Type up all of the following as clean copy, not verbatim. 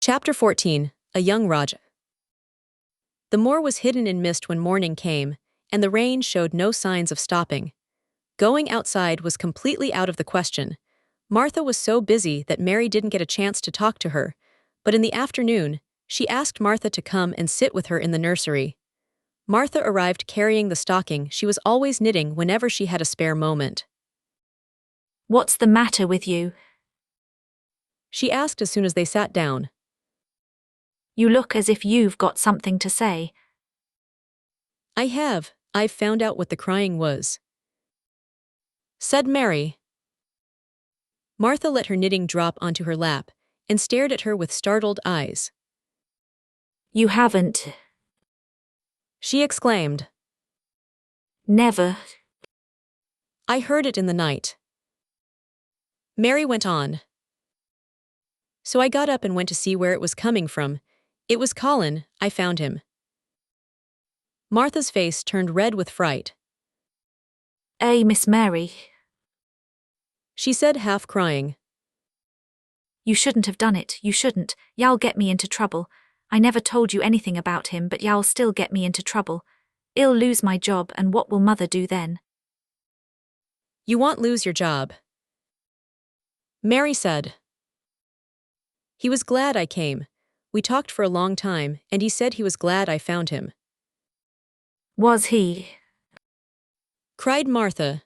Chapter 14. A Young Raja. The moor was hidden in mist when morning came, and the rain showed no signs of stopping. Going outside was completely out of the question. Martha was so busy that Mary didn't get a chance to talk to her, but in the afternoon, she asked Martha to come and sit with her in the nursery. Martha arrived carrying the stocking she was always knitting whenever she had a spare moment. "What's the matter with you?" She asked as soon as they sat down. "You look as if you've got something to say." I've found out what the crying was," said Mary. Martha let her knitting drop onto her lap and stared at her with startled eyes. "You haven't." She exclaimed. "Never." "I heard it in the night." Mary went on. "So I got up and went to see where it was coming from. It was Colin. I found him." Martha's face turned red with fright. Miss Mary," she said, half crying. "you shouldn't have done it, you shouldn't. Y'all get me into trouble. I never told you anything about him, but y'all still get me into trouble. I'll lose my job, and what will Mother do then?" "You won't lose your job," Mary said. "He was glad I came. We talked for a long time, and he said he was glad I found him." "Was he?" cried Martha.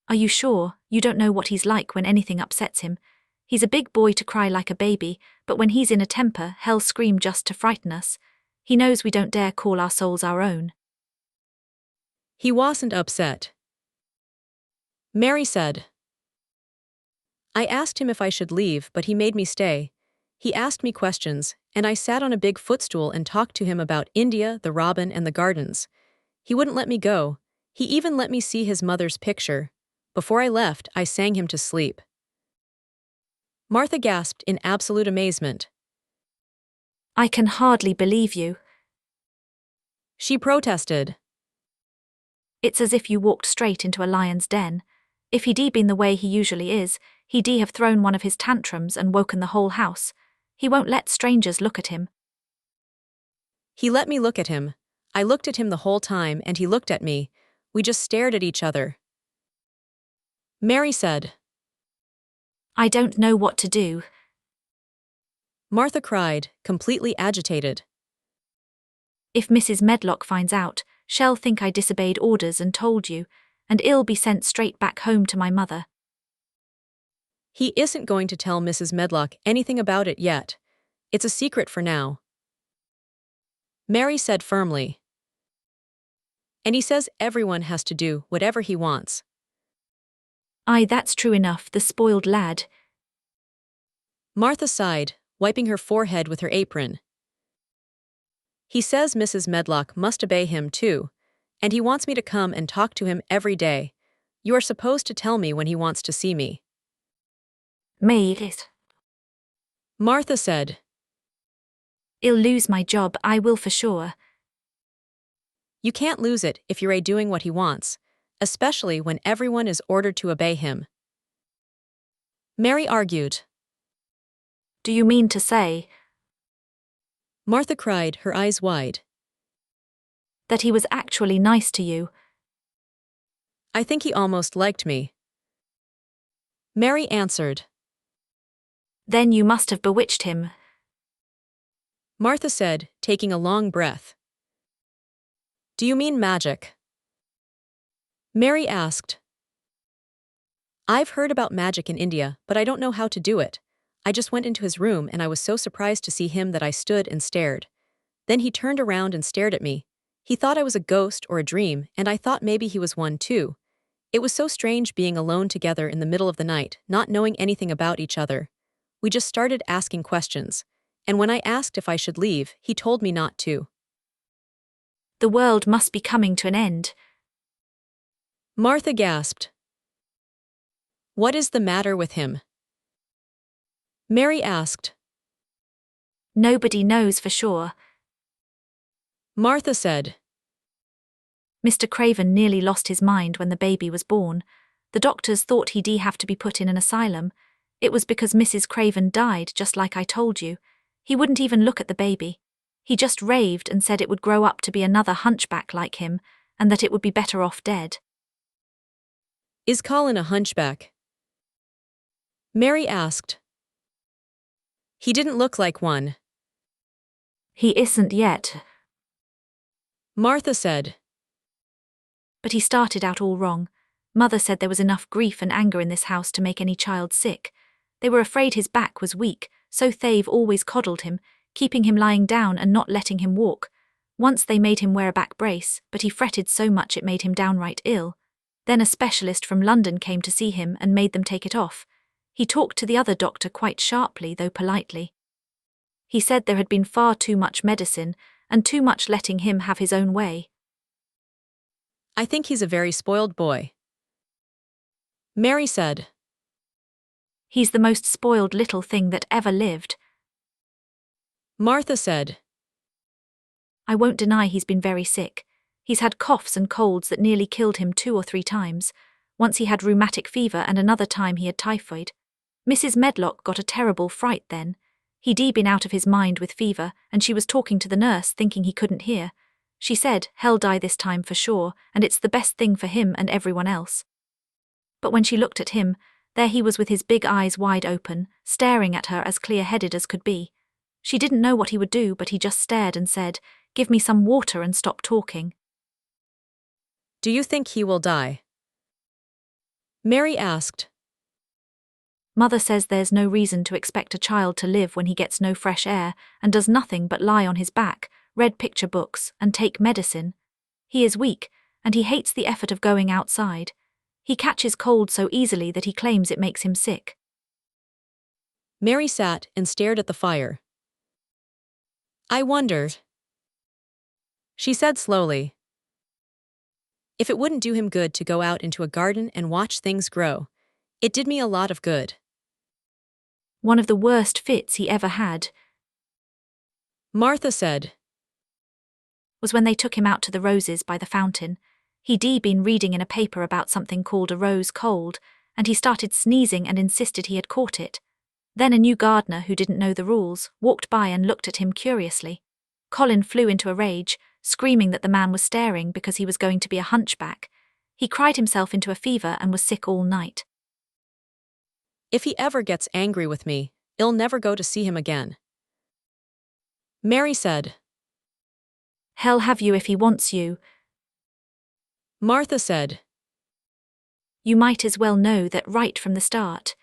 "Are you sure? You don't know what he's like when anything upsets him. He's a big boy to cry like a baby, but when he's in a temper, he'll scream just to frighten us. He knows we don't dare call our souls our own." "He wasn't upset," Mary said. "I asked him if I should leave, but he made me stay. He asked me questions, and I sat on a big footstool and talked to him about India, the robin, and the gardens. He wouldn't let me go. He even let me see his mother's picture. Before I left, I sang him to sleep." Martha gasped in absolute amazement. "I can hardly believe you." She protested. "It's as if you walked straight into a lion's den. If he'd been the way he usually is, he'd have thrown one of his tantrums and woken the whole house. He won't let strangers look at him." "He let me look at him. I looked at him the whole time, and he looked at me. We just stared at each other," Mary said. "I don't know what to do." Martha cried, completely agitated. "If Mrs. Medlock finds out, she'll think I disobeyed orders and told you, and I'll be sent straight back home to my mother." "He isn't going to tell Mrs. Medlock anything about it yet. It's a secret for now," Mary said firmly. "And he says everyone has to do whatever he wants." "Aye, that's true enough, the spoiled lad." Martha sighed, wiping her forehead with her apron. "He says Mrs. Medlock must obey him too, and he wants me to come and talk to him every day. You are supposed to tell me when he wants to see me," "Me?" Martha said. "I'll lose my job, I will for sure." "You can't lose it if you're doing what he wants, especially when everyone is ordered to obey him," Mary argued. "Do you mean to say?" Martha cried, her eyes wide. "That he was actually nice to you?" "I think he almost liked me," Mary answered. "Then you must have bewitched him." Martha said, taking a long breath. "Do you mean magic?" Mary asked. "I've heard about magic in India, but I don't know how to do it. I just went into his room and I was so surprised to see him that I stood and stared. Then he turned around and stared at me. He thought I was a ghost or a dream, and I thought maybe he was one too. It was so strange being alone together in the middle of the night, not knowing anything about each other. We just started asking questions, and when I asked if I should leave, he told me not to." "The world must be coming to an end." Martha gasped. "What is the matter with him?" Mary asked. "Nobody knows for sure." Martha said. "Mr. Craven nearly lost his mind when the baby was born. The doctors thought he'd have to be put in an asylum. It was because Mrs. Craven died, just like I told you. He wouldn't even look at the baby. He just raved and said it would grow up to be another hunchback like him, and that it would be better off dead. Is Colin a hunchback? Mary asked. He didn't look like one. He isn't yet. Martha said. But he started out all wrong. Mother said there was enough grief and anger in this house to make any child sick. They were afraid his back was weak, so they've always coddled him, keeping him lying down and not letting him walk. Once they made him wear a back brace, but he fretted so much it made him downright ill. Then a specialist from London came to see him and made them take it off. He talked to the other doctor quite sharply, though politely. He said there had been far too much medicine, and too much letting him have his own way. I think he's a very spoiled boy. Mary said. He's the most spoiled little thing that ever lived. Martha said. I won't deny he's been very sick. He's had coughs and colds that nearly killed him 2 or 3 times. Once he had rheumatic fever and another time he had typhoid. Mrs. Medlock got a terrible fright then. He'd been out of his mind with fever, and she was talking to the nurse thinking he couldn't hear. She said, he'll die this time for sure, and it's the best thing for him and everyone else. But when she looked at him, there he was with his big eyes wide open, staring at her as clear-headed as could be. She didn't know what he would do, but he just stared and said, "Give me some water and stop talking." Do you think he will die? Mary asked. Mother says there's no reason to expect a child to live when he gets no fresh air and does nothing but lie on his back, read picture books, and take medicine. He is weak, and he hates the effort of going outside. He catches cold so easily that he claims it makes him sick. Mary sat and stared at the fire. I wonder, she said slowly, if it wouldn't do him good to go out into a garden and watch things grow. It did me a lot of good. One of the worst fits he ever had, Martha said, was when they took him out to the roses by the fountain. He'd been reading in a paper about something called a rose cold, and he started sneezing and insisted he had caught it. Then a new gardener who didn't know the rules walked by and looked at him curiously. Colin flew into a rage, screaming that the man was staring because he was going to be a hunchback. He cried himself into a fever and was sick all night. If he ever gets angry with me, I'll never go to see him again. Mary said. He'll have you if he wants you. Martha said. You might as well know that right from the start.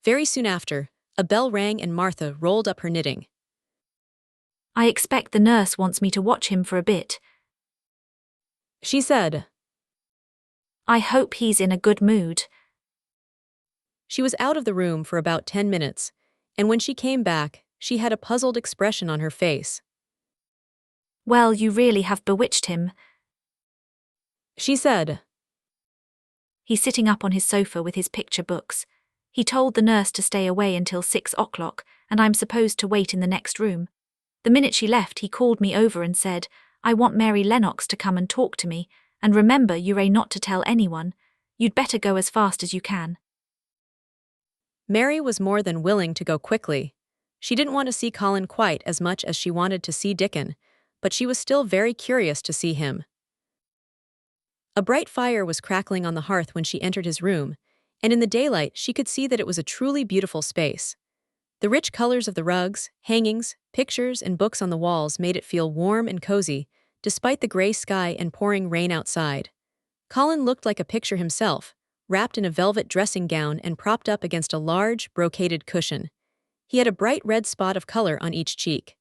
Very soon after, a bell rang and Martha rolled up her knitting. I expect the nurse wants me to watch him for a bit, she said. I hope he's in a good mood. She was out of the room for about 10 minutes, and when she came back, she had a puzzled expression on her face. Well, you really have bewitched him, she said. He's sitting up on his sofa with his picture books. He told the nurse to stay away until 6 o'clock, and I'm supposed to wait in the next room. The minute she left, he called me over and said, I want Mary Lennox to come and talk to me, and remember you're not to tell anyone. You'd better go as fast as you can. Mary was more than willing to go quickly. She didn't want to see Colin quite as much as she wanted to see Dickon, but she was still very curious to see him. A bright fire was crackling on the hearth when she entered his room, and in the daylight she could see that it was a truly beautiful space. The rich colors of the rugs, hangings, pictures, and books on the walls made it feel warm and cozy, despite the gray sky and pouring rain outside. Colin looked like a picture himself, wrapped in a velvet dressing gown and propped up against a large, brocaded cushion. He had a bright red spot of color on each cheek.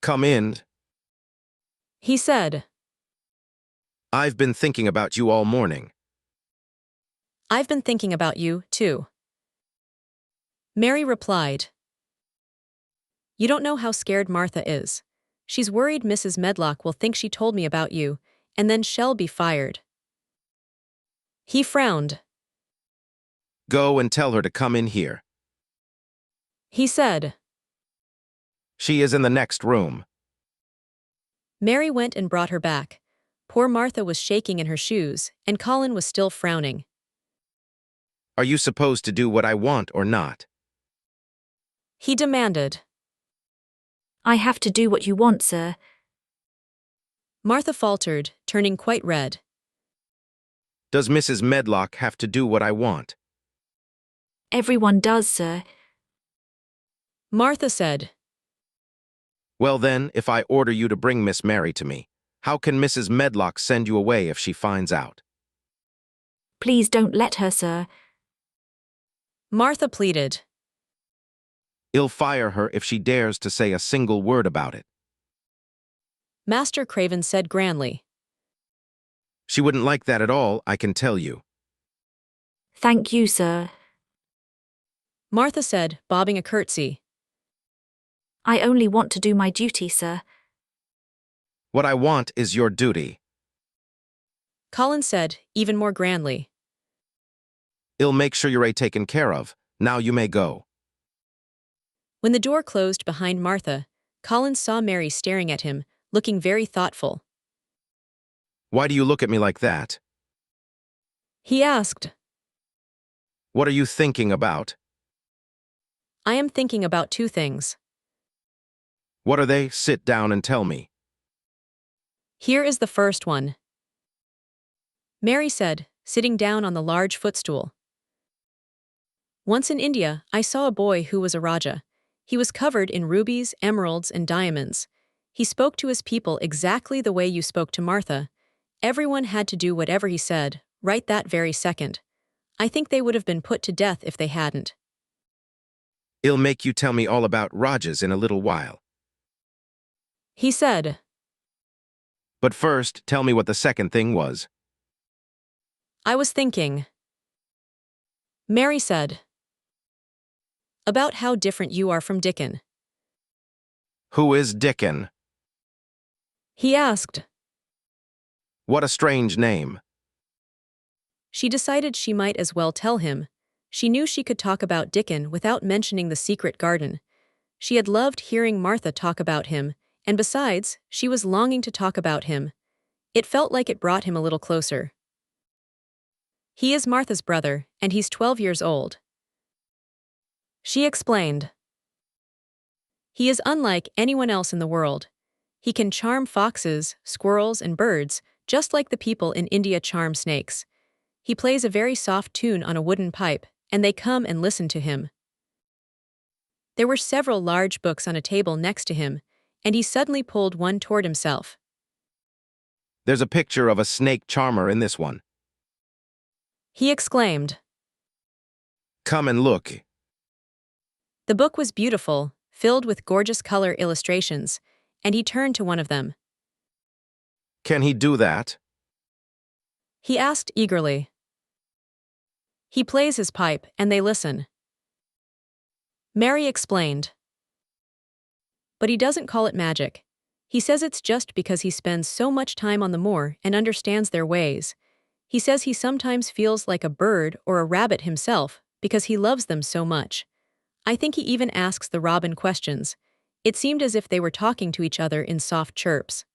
Come in. He said. I've been thinking about you all morning. I've been thinking about you, too. Mary replied. You don't know how scared Martha is. She's worried Mrs. Medlock will think she told me about you, and then she'll be fired. He frowned. Go and tell her to come in here. He said. She is in the next room. Mary went and brought her back. Poor Martha was shaking in her shoes, and Colin was still frowning. Are you supposed to do what I want or not? He demanded. I have to do what you want, sir. Martha faltered, turning quite red. Does Mrs. Medlock have to do what I want? Everyone does, sir. Martha said. Well then, if I order you to bring Miss Mary to me, how can Mrs. Medlock send you away if she finds out? Please don't let her, sir. Martha pleaded. I'll fire her if she dares to say a single word about it. Master Craven said grandly. She wouldn't like that at all, I can tell you. Thank you, sir. Martha said, bobbing a curtsy. I only want to do my duty, sir. What I want is your duty. Colin said, even more grandly. I'll make sure you're taken care of. Now you may go. When the door closed behind Martha, Colin saw Mary staring at him, looking very thoughtful. Why do you look at me like that? He asked. What are you thinking about? I am thinking about two things. What are they? Sit down and tell me. Here is the first one. Mary said, sitting down on the large footstool. Once in India, I saw a boy who was a Raja. He was covered in rubies, emeralds, and diamonds. He spoke to his people exactly the way you spoke to Martha. Everyone had to do whatever he said, right that very second. I think they would have been put to death if they hadn't. I'll make you tell me all about Rajas in a little while. He said. But first, tell me what the second thing was. I was thinking. Mary said. About how different you are from Dickon. Who is Dickon? He asked. What a strange name. She decided she might as well tell him. She knew she could talk about Dickon without mentioning the secret garden. She had loved hearing Martha talk about him, and besides, she was longing to talk about him. It felt like it brought him a little closer. He is Martha's brother, and he's 12 years old. She explained. He is unlike anyone else in the world. He can charm foxes, squirrels, and birds, just like the people in India charm snakes. He plays a very soft tune on a wooden pipe, and they come and listen to him. There were several large books on a table next to him, and he suddenly pulled one toward himself. There's a picture of a snake charmer in this one. He exclaimed. Come and look. The book was beautiful, filled with gorgeous color illustrations, and he turned to one of them. Can he do that? He asked eagerly. He plays his pipe, and they listen. Mary explained. But he doesn't call it magic. He says it's just because he spends so much time on the moor and understands their ways. He says he sometimes feels like a bird or a rabbit himself because he loves them so much. I think he even asks the robin questions. It seemed as if they were talking to each other in soft chirps.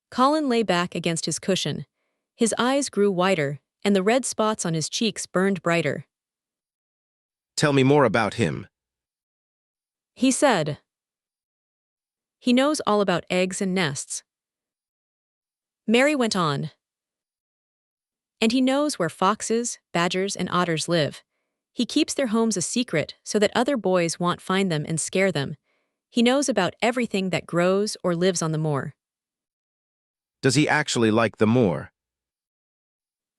Colin lay back against his cushion. His eyes grew wider, and the red spots on his cheeks burned brighter. Tell me more about him. He said. He knows all about eggs and nests. Mary went on. And he knows where foxes, badgers, and otters live. He keeps their homes a secret so that other boys won't find them and scare them. He knows about everything that grows or lives on the moor. Does he actually like the moor?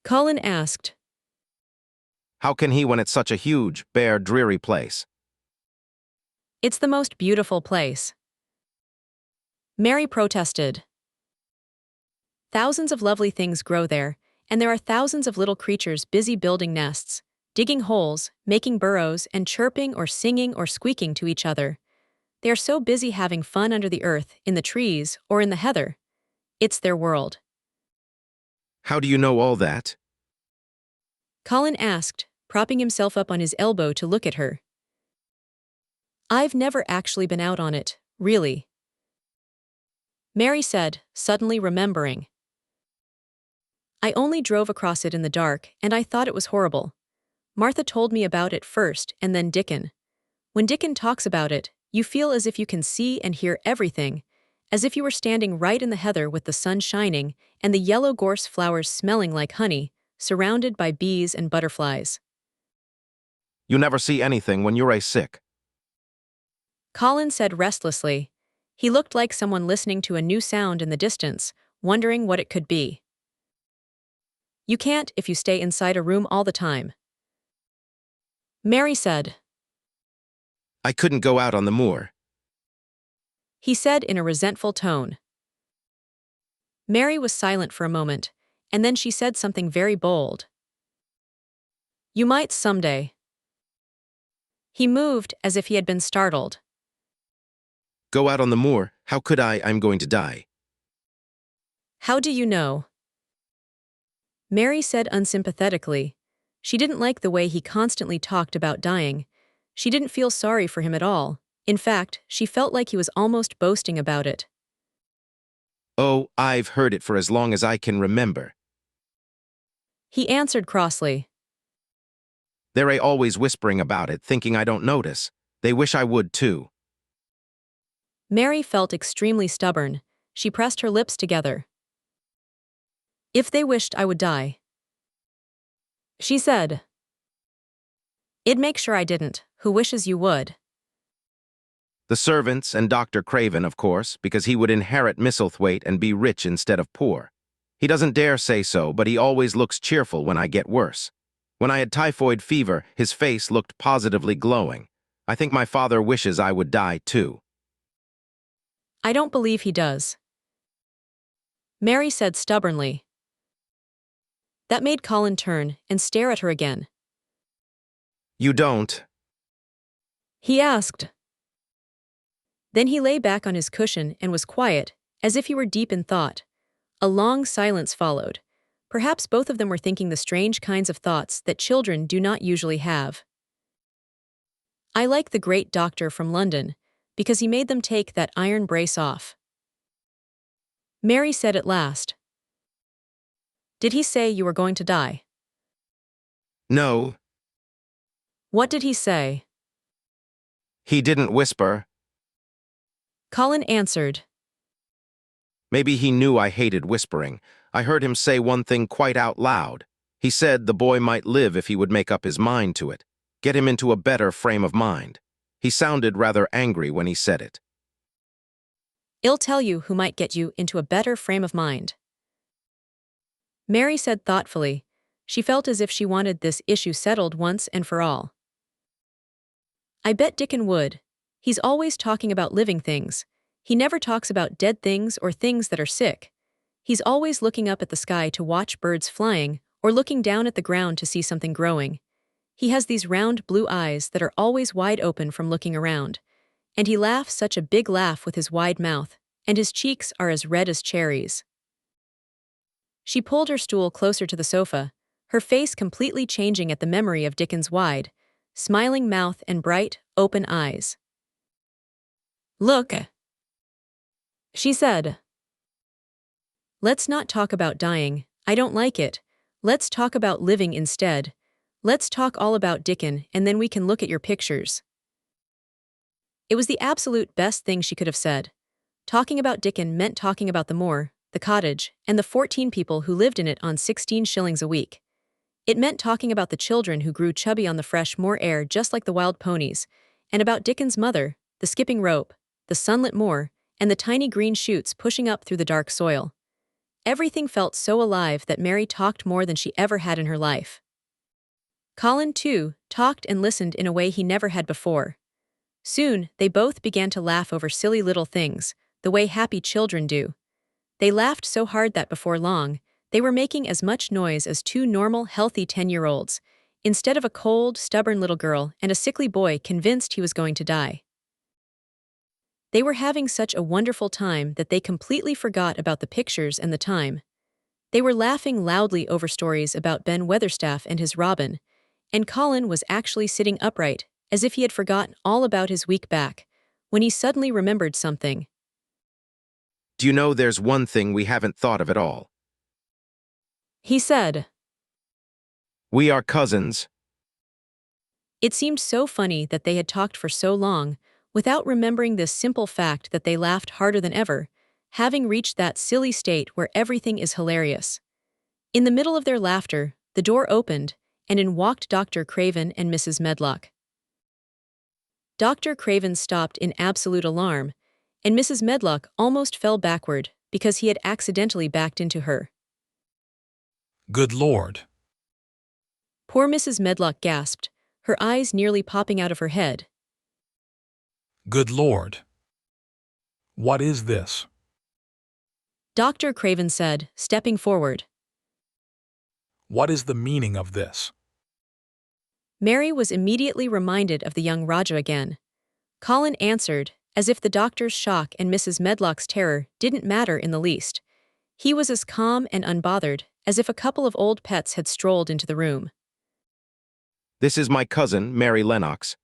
Colin asked. How can he when it's such a huge, bare, dreary place? It's the most beautiful place. Mary protested. Thousands of lovely things grow there, and there are thousands of little creatures busy building nests, digging holes, making burrows, and chirping or singing or squeaking to each other. They are so busy having fun under the earth, in the trees, or in the heather. It's their world. How do you know all that? Colin asked, propping himself up on his elbow to look at her. I've never actually been out on it, really. Mary said, suddenly remembering. I only drove across it in the dark, and I thought it was horrible. Martha told me about it first and then Dickon. When Dickon talks about it, you feel as if you can see and hear everything, as if you were standing right in the heather with the sun shining and the yellow gorse flowers smelling like honey, surrounded by bees and butterflies. You never see anything when you're sick. Colin said restlessly. He looked like someone listening to a new sound in the distance, wondering what it could be. You can't if you stay inside a room all the time. Mary said. I couldn't go out on the moor. He said in a resentful tone. Mary was silent for a moment, and then she said something very bold. You might someday. He moved as if he had been startled. Go out on the moor? How could I? I'm going to die. How do you know? Mary said unsympathetically. She didn't like the way he constantly talked about dying. She didn't feel sorry for him at all. In fact, she felt like he was almost boasting about it. Oh, I've heard it for as long as I can remember. He answered crossly. They're always whispering about it, thinking I don't notice. They wish I would too. Mary felt extremely stubborn. She pressed her lips together. If they wished I would die. She said. I'd make sure I didn't. Who wishes you would? The servants and Dr. Craven, of course, because he would inherit Misselthwaite and be rich instead of poor. He doesn't dare say so, but he always looks cheerful when I get worse. When I had typhoid fever, his face looked positively glowing. I think my father wishes I would die too. I don't believe he does. Mary said stubbornly. That made Colin turn and stare at her again. You don't? He asked. Then he lay back on his cushion and was quiet, as if he were deep in thought. A long silence followed. Perhaps both of them were thinking the strange kinds of thoughts that children do not usually have. I like the great doctor from London, because he made them take that iron brace off. Mary said at last. Did he say you were going to die? No. What did he say? He didn't whisper. Colin answered. Maybe he knew I hated whispering. I heard him say one thing quite out loud. He said the boy might live if he would make up his mind to it, get him into a better frame of mind. He sounded rather angry when he said it. I'll tell you who might get you into a better frame of mind. Mary said thoughtfully. She felt as if she wanted this issue settled once and for all. I bet Dickon would. He's always talking about living things. He never talks about dead things or things that are sick. He's always looking up at the sky to watch birds flying or looking down at the ground to see something growing. He has these round blue eyes that are always wide open from looking around. And he laughs such a big laugh with his wide mouth, and his cheeks are as red as cherries. She pulled her stool closer to the sofa, her face completely changing at the memory of Dickon's wide, smiling mouth and bright, open eyes. Look, she said. Let's not talk about dying. I don't like it. Let's talk about living instead. Let's talk all about Dickon, and then we can look at your pictures. It was the absolute best thing she could have said. Talking about Dickon meant talking about the moor, the cottage, and the 14 people who lived in it on 16 shillings a week. It meant talking about the children who grew chubby on the fresh moor air just like the wild ponies, and about Dickon's mother, the skipping rope, the sunlit moor, and the tiny green shoots pushing up through the dark soil. Everything felt so alive that Mary talked more than she ever had in her life. Colin, too, talked and listened in a way he never had before. Soon, they both began to laugh over silly little things, the way happy children do. They laughed so hard that before long, they were making as much noise as two normal, healthy 10-year-olds, instead of a cold, stubborn little girl and a sickly boy convinced he was going to die. They were having such a wonderful time that they completely forgot about the pictures and the time. They were laughing loudly over stories about Ben Weatherstaff and his robin, and Colin was actually sitting upright, as if he had forgotten all about his weak back, when he suddenly remembered something. Do you know there's one thing we haven't thought of at all? He said. We are cousins. It seemed so funny that they had talked for so long, without remembering this simple fact that they laughed harder than ever, having reached that silly state where everything is hilarious. In the middle of their laughter, the door opened, and in walked Dr. Craven and Mrs. Medlock. Dr. Craven stopped in absolute alarm, and Mrs. Medlock almost fell backward because he had accidentally backed into her. Good Lord. Poor Mrs. Medlock gasped, her eyes nearly popping out of her head. Good Lord. What is this? Dr. Craven said, stepping forward. What is the meaning of this? Mary was immediately reminded of the young Raja again. Colin answered, as if the doctor's shock and Mrs. Medlock's terror didn't matter in the least. He was as calm and unbothered as if a couple of old pets had strolled into the room. This is my cousin, Mary Lennox.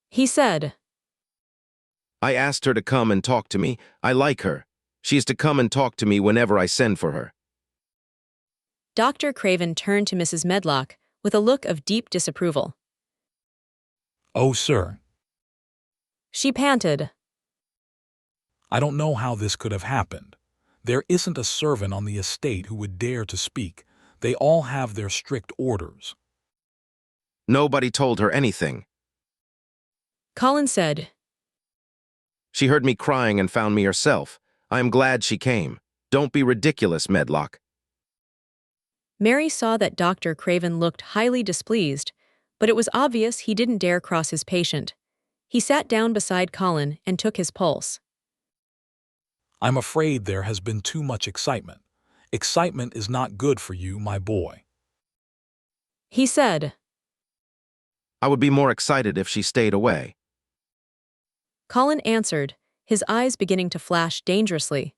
He said. I asked her to come and talk to me. I like her. She is to come and talk to me whenever I send for her. Dr. Craven turned to Mrs. Medlock with a look of deep disapproval. Oh, sir. She panted. I don't know how this could have happened. There isn't a servant on the estate who would dare to speak. They all have their strict orders. Nobody told her anything. Colin said. She heard me crying and found me herself. I am glad she came. Don't be ridiculous, Medlock. Mary saw that Dr. Craven looked highly displeased, but it was obvious he didn't dare cross his patient. He sat down beside Colin and took his pulse. I'm afraid there has been too much excitement. Excitement is not good for you, my boy. He said. I would be more excited if she stayed away. Colin answered, his eyes beginning to flash dangerously.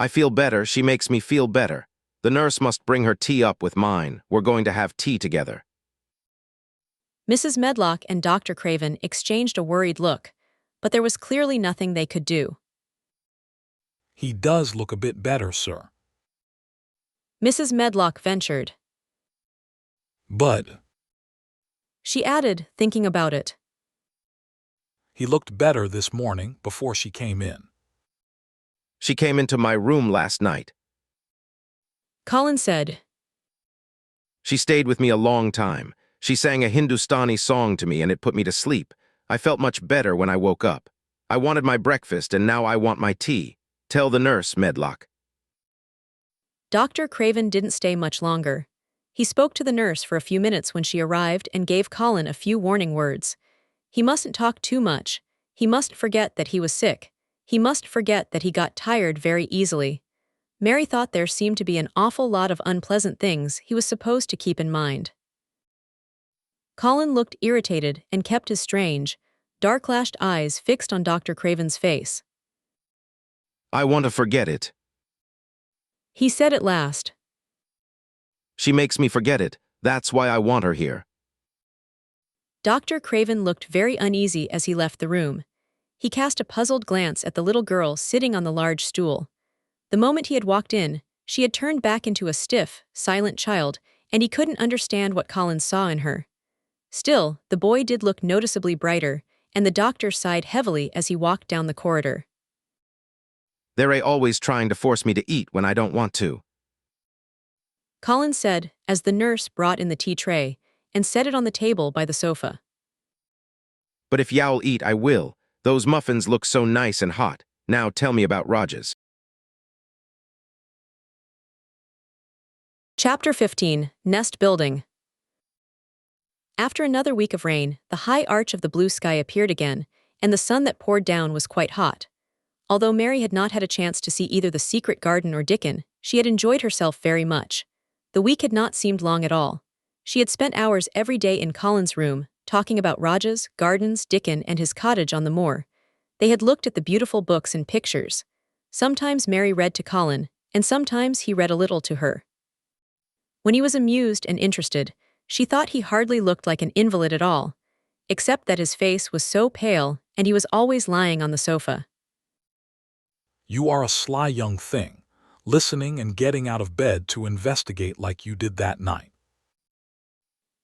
I feel better. She makes me feel better. The nurse must bring her tea up with mine. We're going to have tea together. Mrs. Medlock and Dr. Craven exchanged a worried look, but there was clearly nothing they could do. He does look a bit better, sir. Mrs. Medlock ventured. But She added, thinking about it. he looked better this morning before she came in. She came into my room last night. Colin said. She stayed with me a long time. She sang a Hindustani song to me and it put me to sleep. I felt much better when I woke up. I wanted my breakfast and now I want my tea. Tell the nurse, Medlock. Dr. Craven didn't stay much longer. He spoke to the nurse for a few minutes when she arrived and gave Colin a few warning words. He mustn't talk too much. He mustn't forget that he was sick. He must forget that he got tired very easily. Mary thought there seemed to be an awful lot of unpleasant things he was supposed to keep in mind. Colin looked irritated and kept his strange, dark-lashed eyes fixed on Dr. Craven's face. I want to forget it. He said at last. She makes me forget it. That's why I want her here. Dr. Craven looked very uneasy as he left the room. He cast a puzzled glance at the little girl sitting on the large stool. The moment he had walked in, she had turned back into a stiff, silent child, and he couldn't understand what Colin saw in her. Still, the boy did look noticeably brighter, and the doctor sighed heavily as he walked down the corridor. They're always trying to force me to eat when I don't want to. Colin said, as the nurse brought in the tea tray and set it on the table by the sofa. But if y'all eat, I will. Those muffins look so nice and hot. Now tell me about Rogers. Chapter 15, Nest Building. After another week of rain, the high arch of the blue sky appeared again, and the sun that poured down was quite hot. Although Mary had not had a chance to see either the secret garden or Dickon, she had enjoyed herself very much. The week had not seemed long at all. She had spent hours every day in Colin's room, talking about Rogers, gardens, Dickon, and his cottage on the moor. They had looked at the beautiful books and pictures. Sometimes Mary read to Colin, and sometimes he read a little to her. When he was amused and interested, she thought he hardly looked like an invalid at all, except that his face was so pale and he was always lying on the sofa. You are a sly young thing, listening and getting out of bed to investigate like you did that night.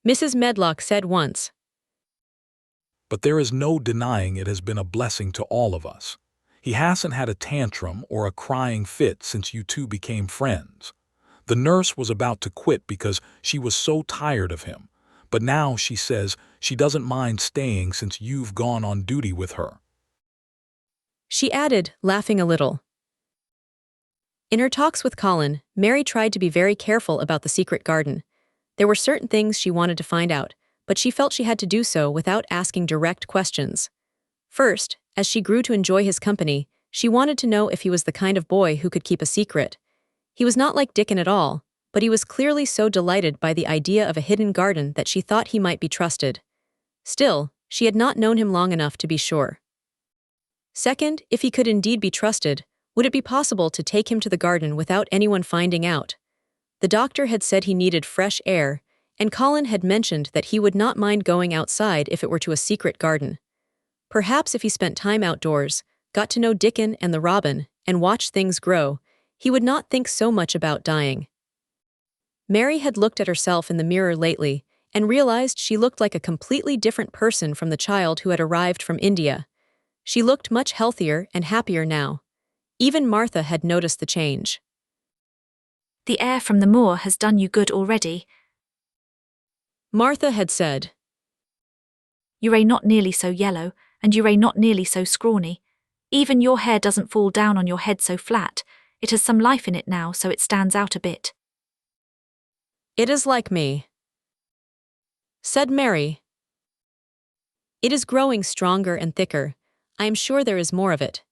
Mrs. Medlock said once. But there is no denying it has been a blessing to all of us. He hasn't had a tantrum or a crying fit since you two became friends. The nurse was about to quit because she was so tired of him, but now she says she doesn't mind staying since you've gone on duty with her. She added, laughing a little. In her talks with Colin, Mary tried to be very careful about the secret garden. There were certain things she wanted to find out, but she felt she had to do so without asking direct questions. First, as she grew to enjoy his company, she wanted to know if he was the kind of boy who could keep a secret. He was not like Dickon at all, but he was clearly so delighted by the idea of a hidden garden that she thought he might be trusted. Still, she had not known him long enough to be sure. Second, if he could indeed be trusted, would it be possible to take him to the garden without anyone finding out? The doctor had said he needed fresh air, and Colin had mentioned that he would not mind going outside if it were to a secret garden. Perhaps if he spent time outdoors, got to know Dickon and the robin, and watched things grow, he would not think so much about dying. Mary had looked at herself in the mirror lately and realized she looked like a completely different person from the child who had arrived from India. She looked much healthier and happier now. Even Martha had noticed the change. The air from the moor has done you good already. Martha had said. You're not nearly so yellow, and you're not nearly so scrawny. Even your hair doesn't fall down on your head so flat. It has some life in it now, so it stands out a bit. It is like me, said Mary. It is growing stronger and thicker. I am sure there is more of it.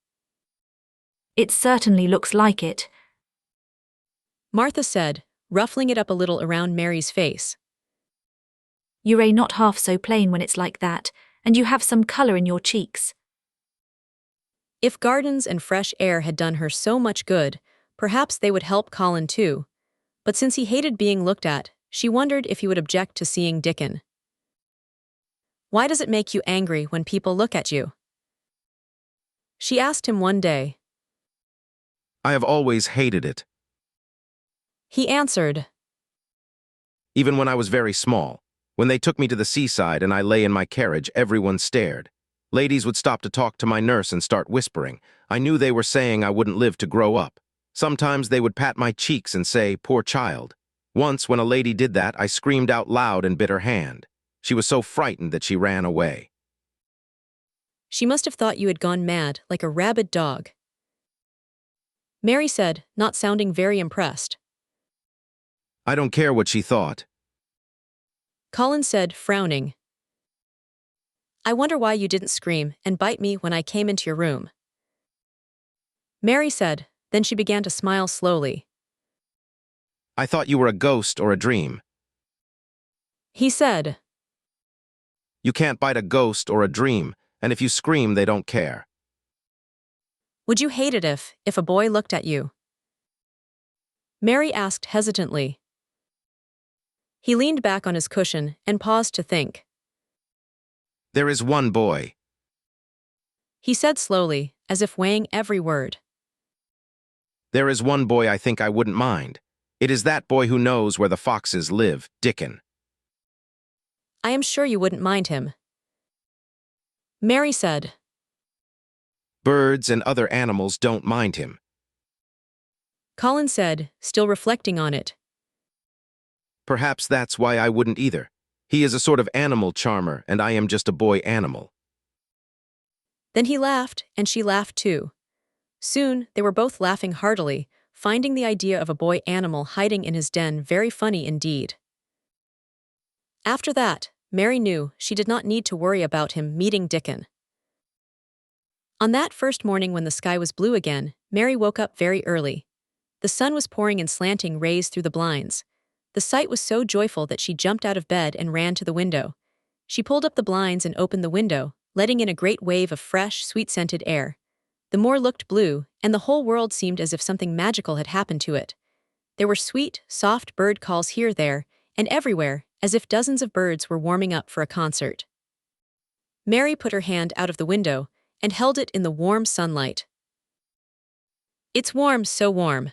It certainly looks like it, Martha said, ruffling it up a little around Mary's face. You're not half so plain when it's like that, and you have some colour in your cheeks. If gardens and fresh air had done her so much good, perhaps they would help Colin too. But since he hated being looked at, she wondered if he would object to seeing Dickon. Why does it make you angry when people look at you? She asked him one day. I have always hated it. He answered. Even when I was very small. When they took me to the seaside and I lay in my carriage, everyone stared. Ladies would stop to talk to my nurse and start whispering. I knew they were saying I wouldn't live to grow up. Sometimes they would pat my cheeks and say, "Poor child." Once, when a lady did that, I screamed out loud and bit her hand. She was so frightened that she ran away. She must have thought you had gone mad, like a rabid dog. Mary said, not sounding very impressed. I don't care what she thought. Colin said, frowning. I wonder why you didn't scream and bite me when I came into your room. Mary said, then she began to smile slowly. I thought you were a ghost or a dream. He said. You can't bite a ghost or a dream, and if you scream, they don't care. Would you hate it if a boy looked at you? Mary asked hesitantly. He leaned back on his cushion and paused to think. There is one boy. He said slowly, as if weighing every word. There is one boy I think I wouldn't mind. It is that boy who knows where the foxes live, Dickon. I am sure you wouldn't mind him. Mary said. Birds and other animals don't mind him. Colin said, still reflecting on it. Perhaps that's why I wouldn't either. He is a sort of animal charmer, and I am just a boy animal. Then he laughed, and she laughed too. Soon, they were both laughing heartily, finding the idea of a boy animal hiding in his den very funny indeed. After that, Mary knew she did not need to worry about him meeting Dickon. On that first morning when the sky was blue again, Mary woke up very early. The sun was pouring in slanting rays through the blinds. The sight was so joyful that she jumped out of bed and ran to the window. She pulled up the blinds and opened the window, letting in a great wave of fresh, sweet-scented air. The moor looked blue, and the whole world seemed as if something magical had happened to it. There were sweet, soft bird calls here, there, and everywhere, as if dozens of birds were warming up for a concert. Mary put her hand out of the window and held it in the warm sunlight. It's warm, so warm,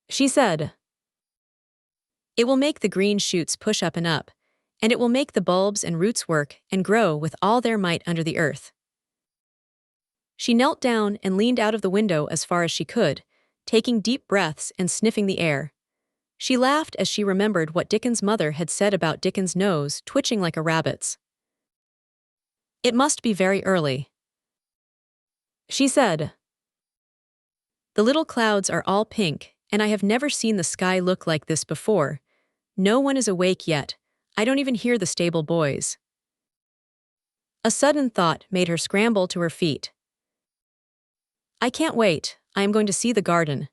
she said. It will make the green shoots push up and up, and it will make the bulbs and roots work and grow with all their might under the earth. She knelt down and leaned out of the window as far as she could, taking deep breaths and sniffing the air. She laughed as she remembered what Dickon's mother had said about Dickon's nose twitching like a rabbit's. "It must be very early," she said. "The little clouds are all pink, and I have never seen the sky look like this before. No one is awake yet. I don't even hear the stable boys." A sudden thought made her scramble to her feet. "I can't wait. I am going to see the garden."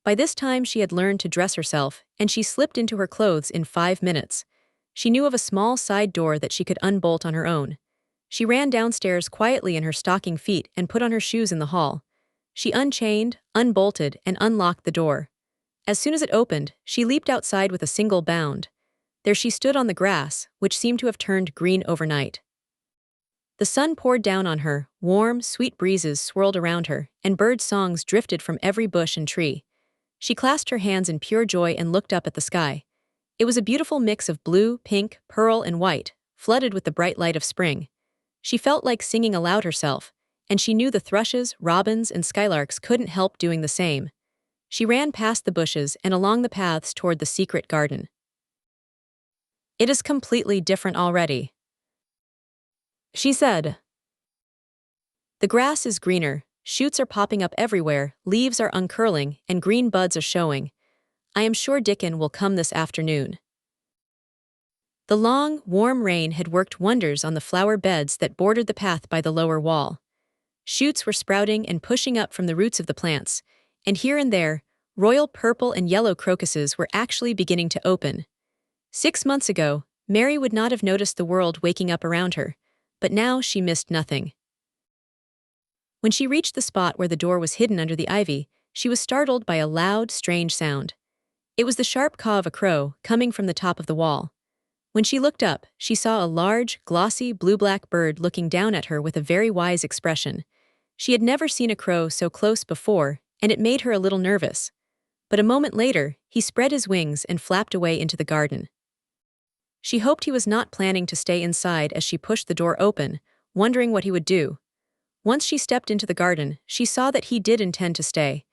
By this time she had learned to dress herself, and she slipped into her clothes in 5 minutes. She knew of a small side door that she could unbolt on her own. She ran downstairs quietly in her stocking feet and put on her shoes in the hall. She unchained, unbolted, and unlocked the door. As soon as it opened, she leaped outside with a single bound. There she stood on the grass, which seemed to have turned green overnight. The sun poured down on her, warm, sweet breezes swirled around her, and bird songs drifted from every bush and tree. She clasped her hands in pure joy and looked up at the sky. It was a beautiful mix of blue, pink, pearl, and white, flooded with the bright light of spring. She felt like singing aloud herself, and she knew the thrushes, robins, and skylarks couldn't help doing the same. She ran past the bushes and along the paths toward the secret garden. "It is completely different already," she said. "The grass is greener, shoots are popping up everywhere, leaves are uncurling, and green buds are showing. I am sure Dickon will come this afternoon." The long, warm rain had worked wonders on the flower beds that bordered the path by the lower wall. Shoots were sprouting and pushing up from the roots of the plants, and here and there, royal purple and yellow crocuses were actually beginning to open. 6 months ago, Mary would not have noticed the world waking up around her, but now she missed nothing. When she reached the spot where the door was hidden under the ivy, she was startled by a loud, strange sound. It was the sharp caw of a crow coming from the top of the wall. When she looked up, she saw a large, glossy, blue-black bird looking down at her with a very wise expression. She had never seen a crow so close before, and it made her a little nervous. But a moment later, he spread his wings and flapped away into the garden. She hoped he was not planning to stay inside as she pushed the door open, wondering what he would do. Once she stepped into the garden, she saw that he did intend to stay.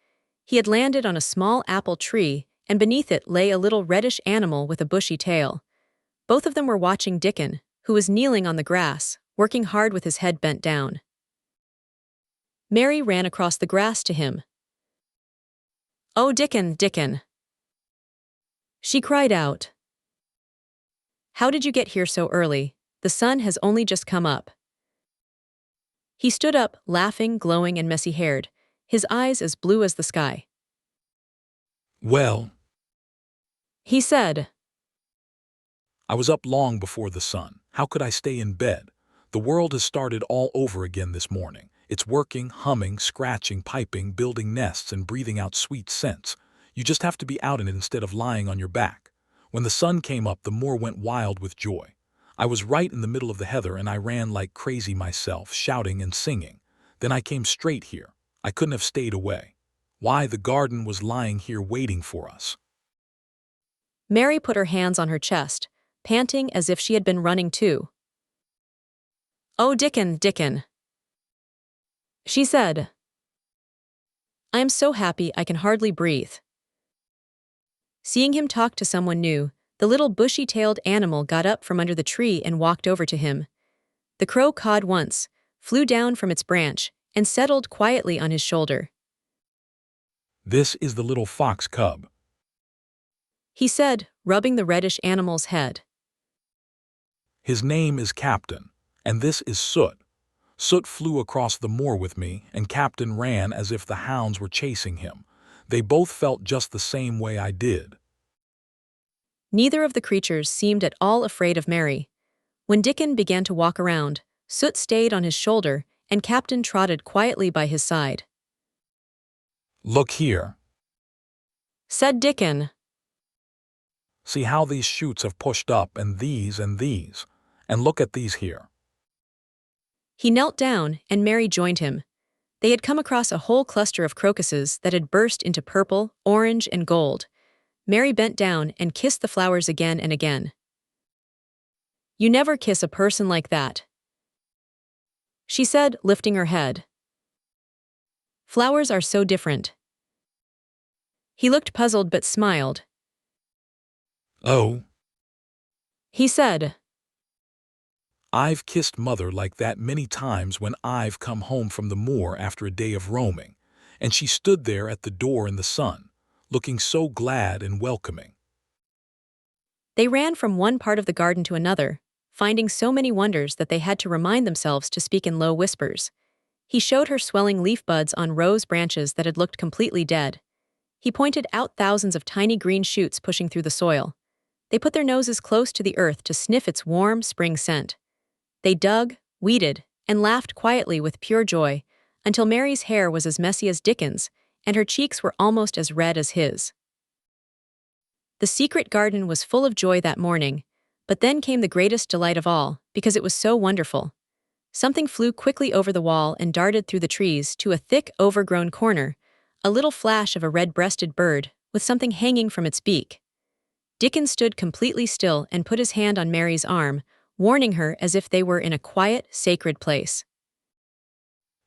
He had landed on a small apple tree, and beneath it lay a little reddish animal with a bushy tail. Both of them were watching Dickon, who was kneeling on the grass, working hard with his head bent down. Mary ran across the grass to him. "Oh, Dickon, Dickon!" she cried out. "How did you get here so early? The sun has only just come up." He stood up, laughing, glowing, and messy-haired, his eyes as blue as the sky. "Well," he said, I was up long before the sun. How could I stay in bed? The world has started all over again this morning. It's working, humming, scratching, piping, building nests, and breathing out sweet scents. You just have to be out in it instead of lying on your back. When the sun came up, the moor went wild with joy. I was right in the middle of the heather, and I ran like crazy myself, shouting and singing. Then I came straight here. I couldn't have stayed away. Why, the garden was lying here waiting for us. Mary put her hands on her chest, panting as if she had been running too. "Oh, Dickon, Dickon," she said. "I am so happy I can hardly breathe." Seeing him talk to someone new, the little bushy-tailed animal got up from under the tree and walked over to him. The crow cawed once, flew down from its branch, and settled quietly on his shoulder. "This is the little fox cub," he said, rubbing the reddish animal's head. "His name is Captain, and this is Soot. Soot flew across the moor with me, and Captain ran as if the hounds were chasing him. They both felt just the same way I did." Neither of the creatures seemed at all afraid of Mary. When Dickon began to walk around, Soot stayed on his shoulder, and Captain trotted quietly by his side. "Look here. Said Dickon. See how these shoots have pushed up, and these, and look at these here." He knelt down, and Mary joined him. They had come across a whole cluster of crocuses that had burst into purple, orange, and gold. Mary bent down and kissed the flowers again and again. "You never kiss a person like that," she said, lifting her head. "Flowers are so different." He looked puzzled but smiled. "Oh, He said, I've kissed Mother like that many times when I've come home from the moor after a day of roaming, and she stood there at the door in the sun, looking so glad and welcoming." They ran from one part of the garden to another, finding so many wonders that they had to remind themselves to speak in low whispers. He showed her swelling leaf buds on rose branches that had looked completely dead. He pointed out thousands of tiny green shoots pushing through the soil. They put their noses close to the earth to sniff its warm spring scent. They dug, weeded, and laughed quietly with pure joy, until Mary's hair was as messy as Dickens, and her cheeks were almost as red as his. The secret garden was full of joy that morning, but then came the greatest delight of all, because it was so wonderful. Something flew quickly over the wall and darted through the trees to a thick, overgrown corner, a little flash of a red-breasted bird, with something hanging from its beak. Dickens stood completely still and put his hand on Mary's arm, warning her as if they were in a quiet, sacred place.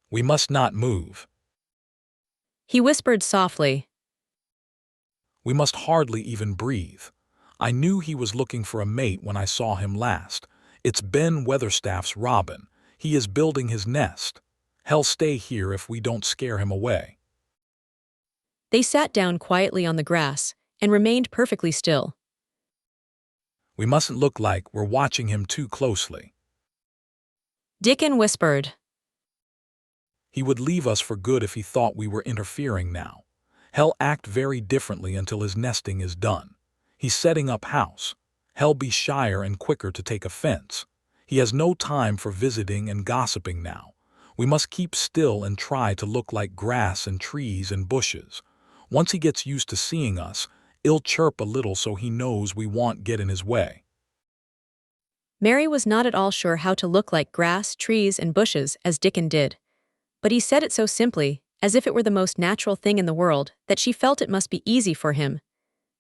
"We must not move. He whispered softly. We must hardly even breathe. I knew he was looking for a mate when I saw him last. It's Ben Weatherstaff's robin. He is building his nest. He'll stay here if we don't scare him away." They sat down quietly on the grass and remained perfectly still. "We mustn't look like we're watching him too closely. Dickon whispered. He would leave us for good if he thought we were interfering now. He'll act very differently until his nesting is done. He's setting up house. He'll be shyer and quicker to take offense. He has no time for visiting and gossiping now. We must keep still and try to look like grass and trees and bushes. Once he gets used to seeing us, he'll chirp a little so he knows we won't get in his way." Mary was not at all sure how to look like grass, trees, and bushes as Dickon did. But he said it so simply, as if it were the most natural thing in the world, that she felt it must be easy for him.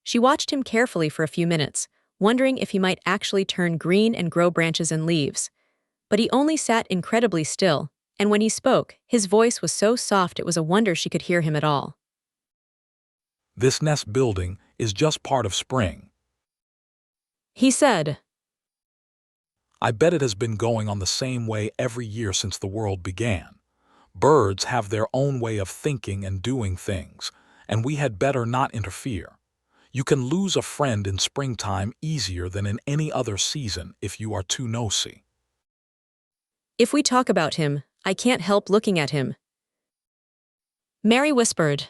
She watched him carefully for a few minutes, wondering if he might actually turn green and grow branches and leaves. But he only sat incredibly still, and when he spoke, his voice was so soft it was a wonder she could hear him at all. "This nest building is just part of spring. He said. I bet it has been going on the same way every year since the world began. Birds have their own way of thinking and doing things, and we had better not interfere. You can lose a friend in springtime easier than in any other season if you are too nosy." If we talk about him, I can't help looking at him. Mary whispered.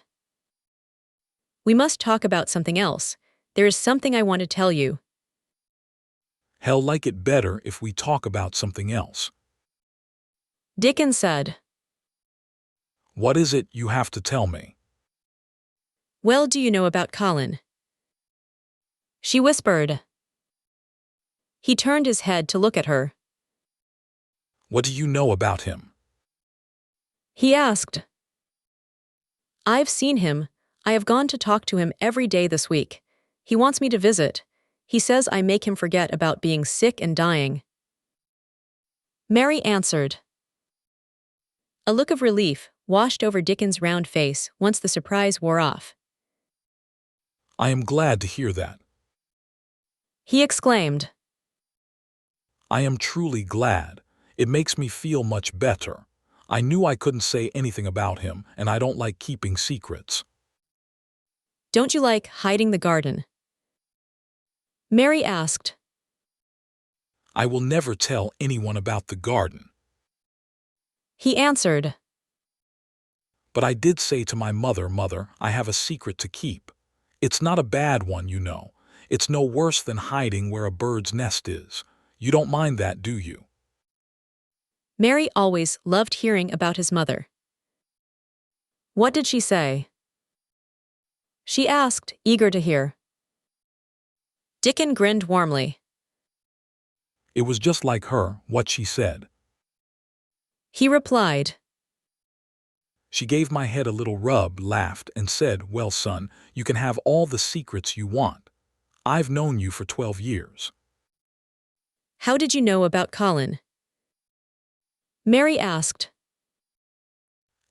We must talk about something else. There is something I want to tell you. He'll like it better if we talk about something else. Dickon said. What is it you have to tell me? Well, do you know about Colin? She whispered. He turned his head to look at her. What do you know about him? He asked. I've seen him. I have gone to talk to him every day this week. He wants me to visit. He says I make him forget about being sick and dying. Mary answered. A look of relief washed over Dickon's round face once the surprise wore off. I am glad to hear that. He exclaimed. I am truly glad. It makes me feel much better. I knew I couldn't say anything about him, and I don't like keeping secrets. Don't you like hiding the garden? Mary asked. I will never tell anyone about the garden. He answered. But I did say to my mother, I have a secret to keep. It's not a bad one, you know. It's no worse than hiding where a bird's nest is. You don't mind that, do you? Mary always loved hearing about his mother. What did she say? She asked, eager to hear. Dickon grinned warmly. It was just like her, what she said. He replied. She gave my head a little rub, laughed, and said, "Well, son, you can have all the secrets you want. I've known you for 12 years. How did you know about Colin? Mary asked.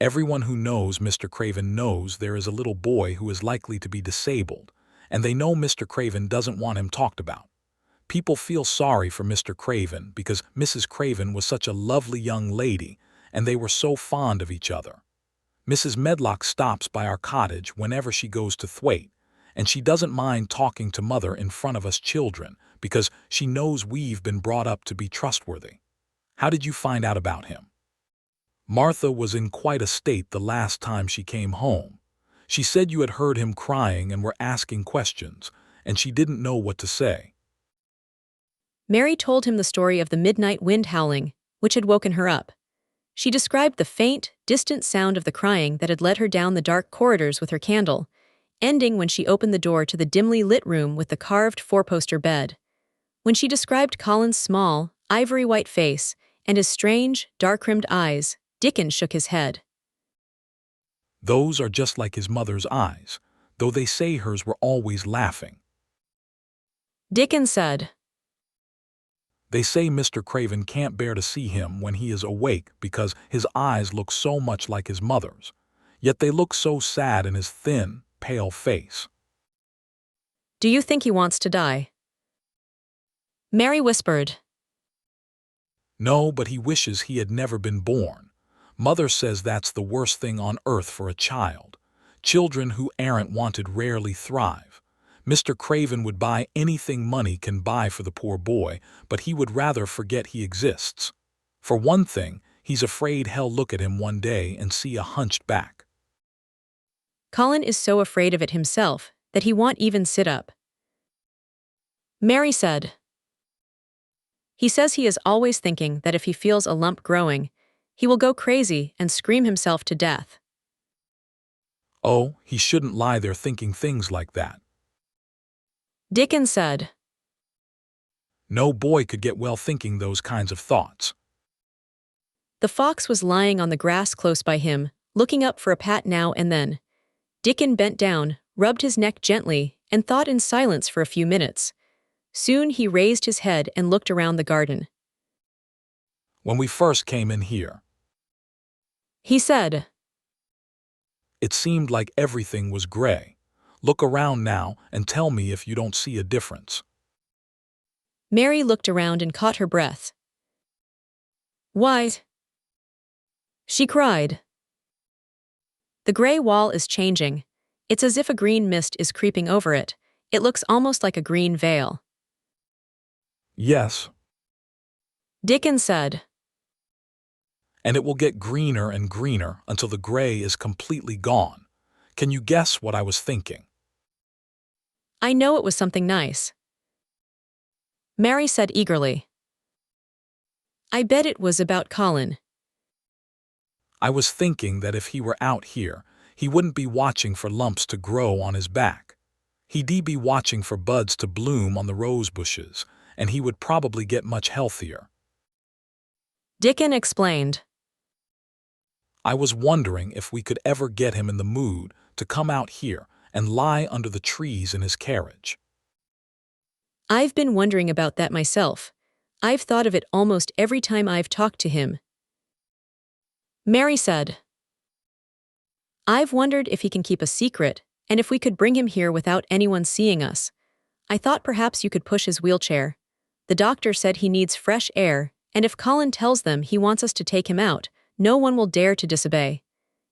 Everyone who knows Mr. Craven knows there is a little boy who is likely to be disabled, and they know Mr. Craven doesn't want him talked about. People feel sorry for Mr. Craven because Mrs. Craven was such a lovely young lady, and they were so fond of each other. Mrs. Medlock stops by our cottage whenever she goes to Thwaite, and she doesn't mind talking to Mother in front of us children because she knows we've been brought up to be trustworthy. How did you find out about him?" Martha was in quite a state the last time she came home. She said you had heard him crying and were asking questions, and she didn't know what to say. Mary told him the story of the midnight wind howling, which had woken her up. She described the faint, distant sound of the crying that had led her down the dark corridors with her candle, ending when she opened the door to the dimly lit room with the carved four-poster bed. When she described Colin's small, ivory-white face and his strange, dark-rimmed eyes, Dickon shook his head. "Those are just like his mother's eyes, though they say hers were always laughing." Dickon said. "They say Mr. Craven can't bear to see him when he is awake because his eyes look so much like his mother's, yet they look so sad in his thin, pale face." "Do you think he wants to die?" Mary whispered. "No, but he wishes he had never been born. Mother says that's the worst thing on earth for a child. Children who aren't wanted rarely thrive. Mr. Craven would buy anything money can buy for the poor boy, but he would rather forget he exists. For one thing, he's afraid he'll look at him one day and see a hunched back." "Colin is so afraid of it himself that he won't even sit up." Mary said. "He says he is always thinking that if he feels a lump growing, he will go crazy and scream himself to death." "Oh, he shouldn't lie there thinking things like that." Dickon said. "No boy could get well thinking those kinds of thoughts." The fox was lying on the grass close by him, looking up for a pat now and then. Dickon bent down, rubbed his neck gently, and thought in silence for a few minutes. Soon he raised his head and looked around the garden. "When we first came in here," he said, "it seemed like everything was gray. Look around now and tell me if you don't see a difference." Mary looked around and caught her breath. "Why?" she cried. "The gray wall is changing. It's as if a green mist is creeping over it. It looks almost like a green veil." "Yes, Dickon said. and it will get greener and greener until the gray is completely gone. Can you guess what I was thinking?" "I know it was something nice," Mary said eagerly. "I bet it was about Colin." "I was thinking that if he were out here, he wouldn't be watching for lumps to grow on his back. He'd be watching for buds to bloom on the rose bushes, and he would probably get much healthier." Dickon explained. "I was wondering if we could ever get him in the mood to come out here and lie under the trees in his carriage." "I've been wondering about that myself. I've thought of it almost every time I've talked to him," Mary said. "I've wondered if he can keep a secret and if we could bring him here without anyone seeing us. I thought perhaps you could push his wheelchair. The doctor said he needs fresh air, and if Colin tells them he wants us to take him out, no one will dare to disobey.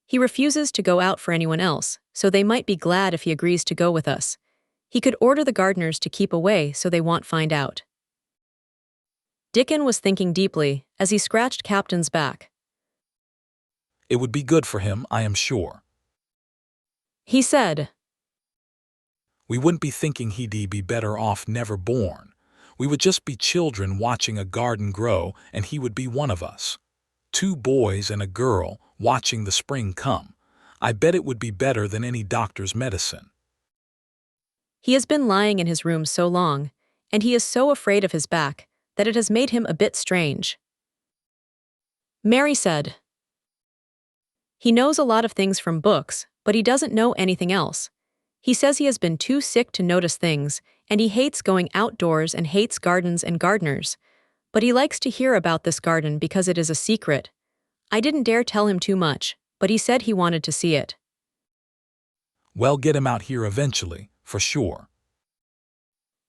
He refuses to go out for anyone else, so they might be glad if he agrees to go with us. He could order the gardeners to keep away so they won't find out." Dickon was thinking deeply as he scratched Captain's back. "It would be good for him, I am sure. He said. We wouldn't be thinking he'd be better off never born. We would just be children watching a garden grow, and he would be one of us. 2 boys and a girl watching the spring come. I bet it would be better than any doctor's medicine." "He has been lying in his room so long, and he is so afraid of his back that it has made him a bit strange," Mary said. He knows a lot of things from books, but he doesn't know anything else. He says he has been too sick to notice things, and he hates going outdoors and hates gardens and gardeners. But he likes to hear about this garden because it is a secret. I didn't dare tell him too much, but he said he wanted to see it. Well, get him out here eventually, for sure.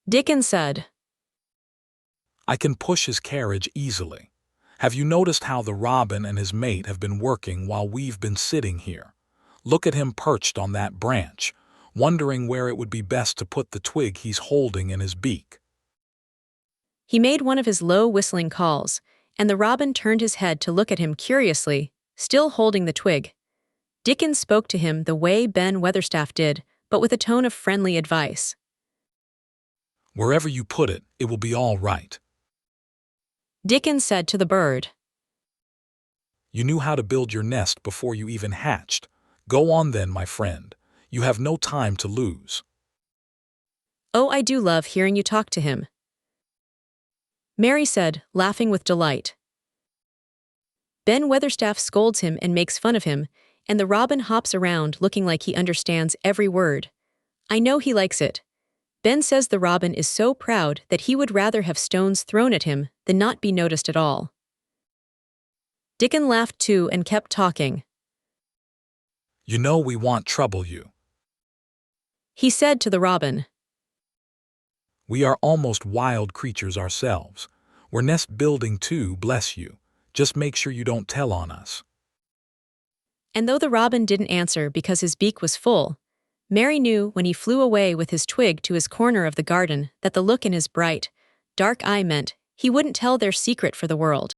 Dickon said. I can push his carriage easily. Have you noticed how the robin and his mate have been working while we've been sitting here? Look at him perched on that branch, wondering where it would be best to put the twig he's holding in his beak. He made one of his low whistling calls, and the robin turned his head to look at him curiously, still holding the twig. Dickon spoke to him the way Ben Weatherstaff did, but with a tone of friendly advice. Wherever you put it, it will be all right. Dickon said to the bird. You knew how to build your nest before you even hatched. Go on then, my friend. You have no time to lose. Oh, I do love hearing you talk to him, Mary said, laughing with delight. Ben Weatherstaff scolds him and makes fun of him, and the robin hops around looking like he understands every word. I know he likes it. Ben says the robin is so proud that he would rather have stones thrown at him than not be noticed at all. Dickon laughed too and kept talking. You know we won't trouble you. He said to the robin. We are almost wild creatures ourselves. We're nest building too, bless you. Just make sure you don't tell on us. And though the robin didn't answer because his beak was full, Mary knew when he flew away with his twig to his corner of the garden that the look in his bright, dark eye meant he wouldn't tell their secret for the world.